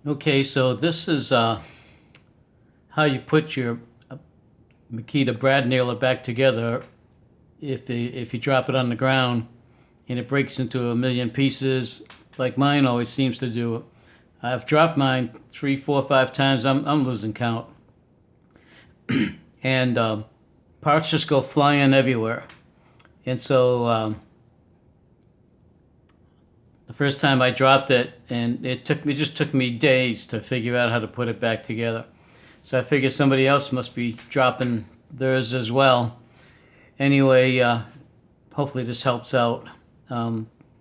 Okay, so this is how you put your Makita Brad Nailer back together if you drop it on the ground and it breaks into a million pieces, like mine always seems to do. I've dropped mine 3, 4, 5 times. I'm losing count, and parts just go flying everywhere. And so the first time I dropped it, and it just took me days to figure out how to put it back together. So I figure somebody else must be dropping theirs as well. Anyway, hopefully this helps out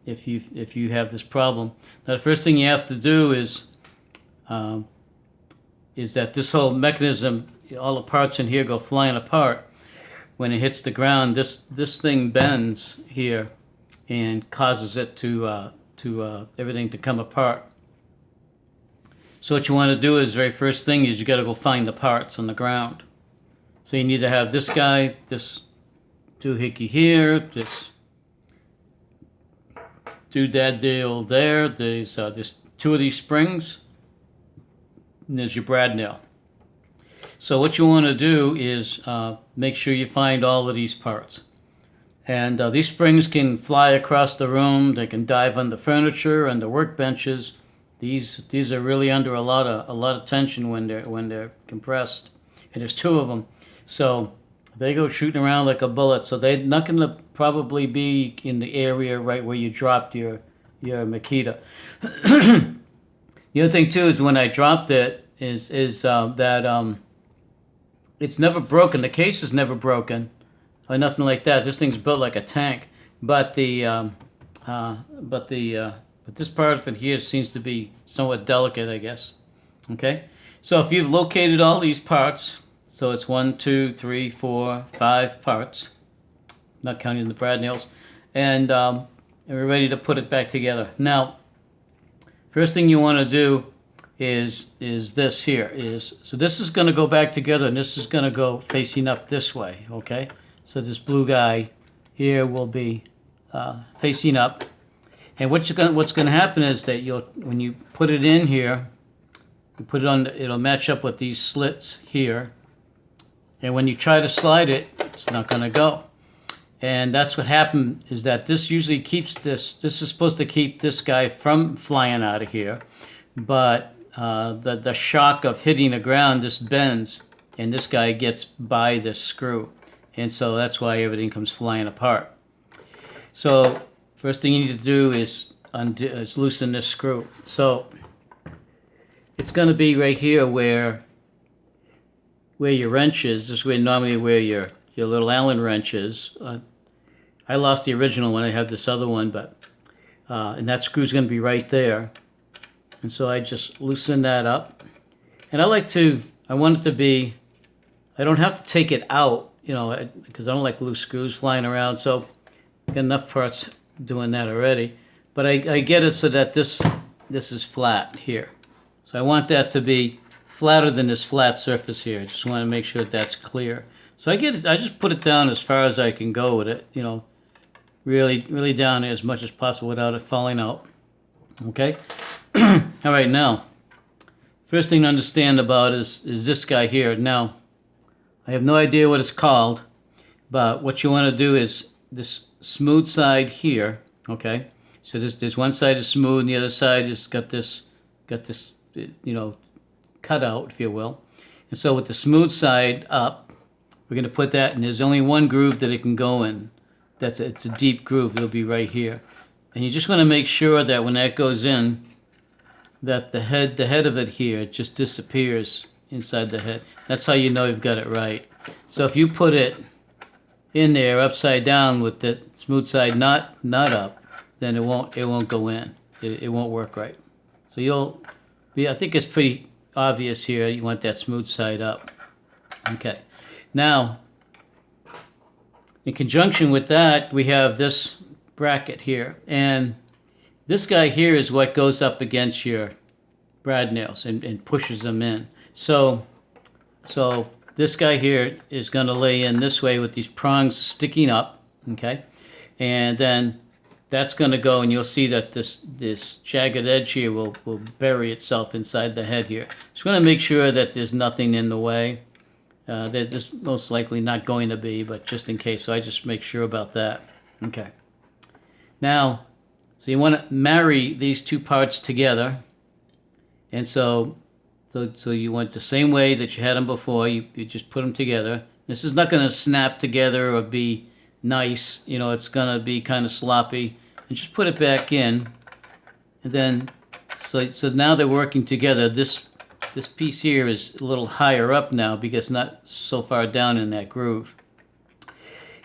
if you have this problem. Now the first thing you have to do um, is that this whole mechanism, all the parts in here go flying apart. When it hits the ground, this thing bends here and causes it to everything to come apart. So what you want to do is very first thing is you got to go find the parts on the ground. So you need to have this guy, this doohickey here, this doodad deal there. There's two of these springs, and there's your brad nail. So what you want to do is make sure you find all of these parts. And these springs can fly across the room. They can dive on the furniture and the workbenches. These are really under a lot of tension when they're compressed. And there's two of them, so they go shooting around like a bullet. So they're not going to probably be in the area right where you dropped your Makita. The other thing too is when I dropped it is that it's never broken. The case is never broken or nothing like that. This thing's built like a tank, but but this part of it here seems to be somewhat delicate, I guess. Okay, so if you've located all these parts, so it's 1, 2, 3, 4, 5 parts, not counting the brad nails, and we're ready to put it back together. Now, first thing you want to do is this here is so this is going to go back together, and this is going to go facing up this way. Okay, so this blue guy here will be facing up, and what's going to happen is that when you put it in here, you put it on, it'll match up with these slits here, and when you try to slide it, it's not going to go. And that's what happened, is that this usually keeps this is supposed to keep this guy from flying out of here, but the shock of hitting the ground, this bends, and this guy gets by this screw, and so that's why everything comes flying apart. So first thing you need to do is loosen this screw. So it's going to be right here where your wrench is. This is normally where your little Allen wrench is. I lost the original one. I have this other one, but and that screw's going to be right there. And so I just loosen that up. And I want it to be, I don't have to take it out, because I don't like loose screws flying around. So I got enough parts doing that already. But I get it so that this is flat here. So I want that to be flatter than this flat surface here. I just want to make sure that that's clear. So I just put it down as far as I can go with it, really, really down as much as possible without it falling out. Okay? All right, now, first thing to understand about is this guy here. Now, I have no idea what it's called, but what you want to do is this smooth side here, okay? So there's one side is smooth, and the other side has got this, cut out, if you will. And so with the smooth side up, we're going to put that, and there's only one groove that it can go in. It's a deep groove. It'll be right here. And you just want to make sure that when that goes in, that the head of it here just disappears inside the head. That's how you know you've got it right. So if you put it in there upside down with the smooth side not up, then it won't go in. It won't work right. So I think it's pretty obvious here. You want that smooth side up. Okay. Now, in conjunction with that, we have this bracket here, and this guy here is what goes up against your brad nails and pushes them in. So this guy here is going to lay in this way with these prongs sticking up, okay? And then that's going to go, and you'll see that this jagged edge here will bury itself inside the head here. Just going to make sure that there's nothing in the way. There's most likely not going to be, but just in case, so I just make sure about that. Okay. Now, so you want to marry these two parts together, and so you want the same way that you had them before. You just put them together. This is not going to snap together or be nice. You know, it's going to be kind of sloppy. And just put it back in, and then so now they're working together. This piece here is a little higher up now because it's not so far down in that groove.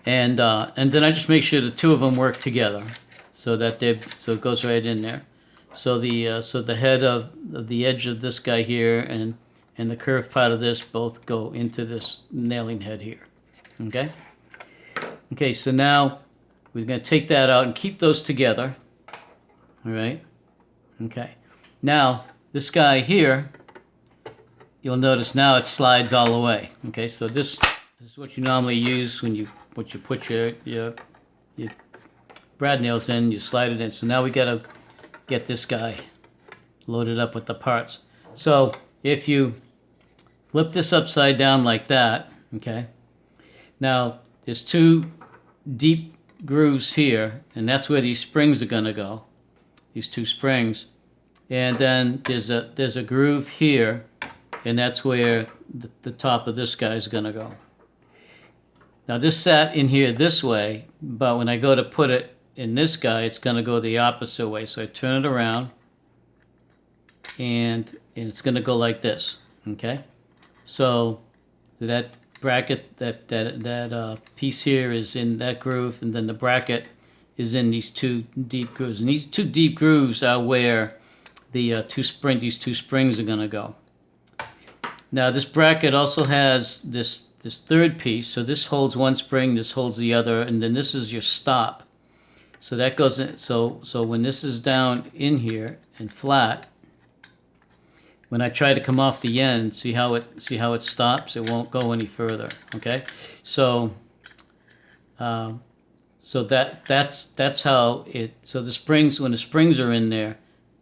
And then I just make sure the two of them work together, so that it goes right in there. So the head of the edge of this guy here and the curved part of this both go into this nailing head here. Okay. Okay. So now we're going to take that out and keep those together. All right. Okay. Now this guy here, you'll notice now it slides all the way. Okay. So this is what you normally use when you put your brad nails in. You slide it in. So now we got to get this guy loaded up with the parts. So if you flip this upside down like that, okay. Now there's two deep grooves here, and that's where these springs are going to go, these two springs. And then there's a groove here, and that's where the top of this guy is going to go. Now this sat in here this way, but when I go to put it in this guy, it's going to go the opposite way. So I turn it around, and it's going to go like this. Okay, so that bracket, that piece here is in that groove, and then the bracket is in these two deep grooves. And these two deep grooves are where these two springs are going to go. Now this bracket also has this third piece. So this holds one spring, this holds the other, and then this is your stop. So that goes in. So when this is down in here and flat, when I try to come off the end, see how it stops? It won't go any further. Okay, so that's how it. So the springs, when the springs are in there,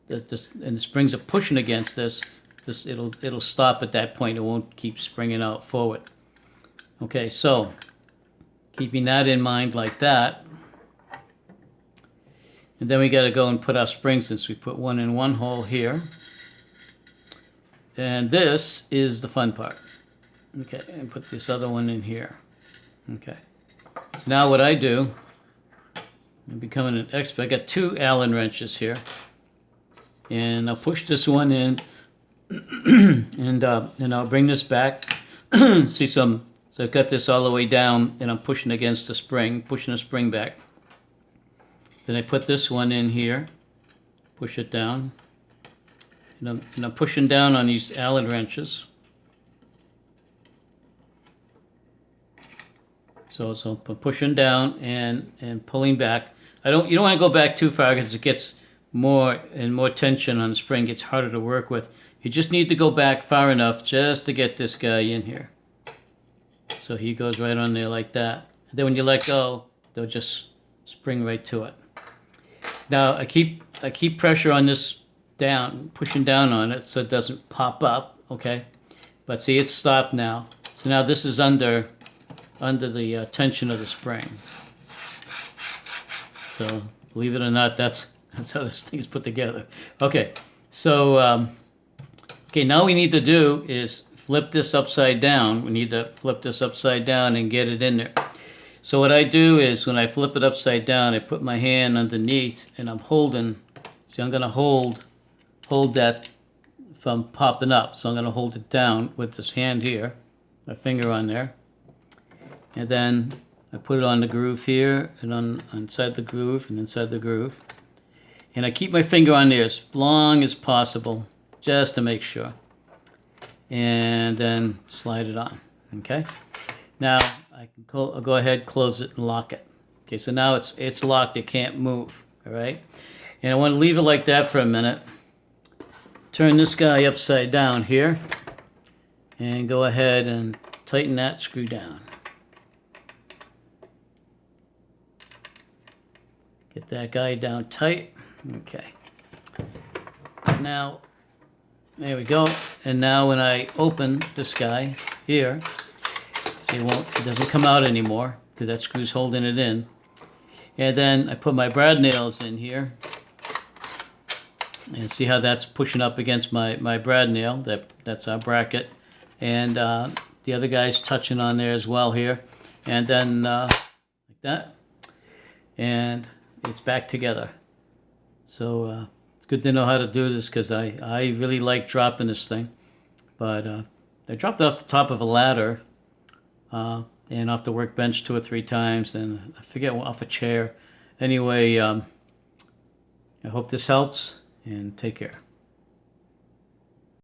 and the springs are pushing against this, it'll stop at that point. It won't keep springing out forward. Okay, so keeping that in mind like that, and then we got to go and put our springs in. So we put one in one hole here. And this is the fun part. Okay, and put this other one in here. Okay. So now what I do, I'm becoming an expert. I got two Allen wrenches here. And I'll push this one in, and I'll bring this back. So I've got this all the way down, and I'm pushing against the spring, pushing the spring back. Then I put this one in here, push it down. And I'm pushing down on these Allen wrenches. So I'm pushing down and pulling back. You don't want to go back too far because it gets more and more tension on the spring. It gets harder to work with. You just need to go back far enough just to get this guy in here. So he goes right on there like that. And then when you let go, they'll just spring right to it. Now I keep pressure on this down, pushing down on it so it doesn't pop up, okay? But see, it's stopped now. So now this is under the tension of the spring. So believe it or not, that's how this thing is put together. Okay, so okay, now we need to do is flip this upside down. We need to flip this upside down and get it in there. So what I do is when I flip it upside down, I put my hand underneath and I'm holding. See, I'm going to hold that from popping up. So I'm going to hold it down with this hand here, my finger on there. And then I put it on the groove here and on inside the groove and inside the groove. And I keep my finger on there as long as possible just to make sure. And then slide it on. Okay? Now I can go ahead, close it, and lock it. Okay, so now it's locked. It can't move. All right? And I want to leave it like that for a minute. Turn this guy upside down here and go ahead and tighten that screw down. Get that guy down tight. Okay. Now, there we go. And now when I open this guy here, see, it doesn't come out anymore because that screw's holding it in. And then I put my brad nails in here. And see how that's pushing up against my brad nail. That's our bracket. And the other guy's touching on there as well here. And then like that. And it's back together. So it's good to know how to do this because I really like dropping this thing. But I dropped it off the top of a ladder and off the workbench 2 or 3 times, and I forget, off a chair. Anyway, I hope this helps, and take care.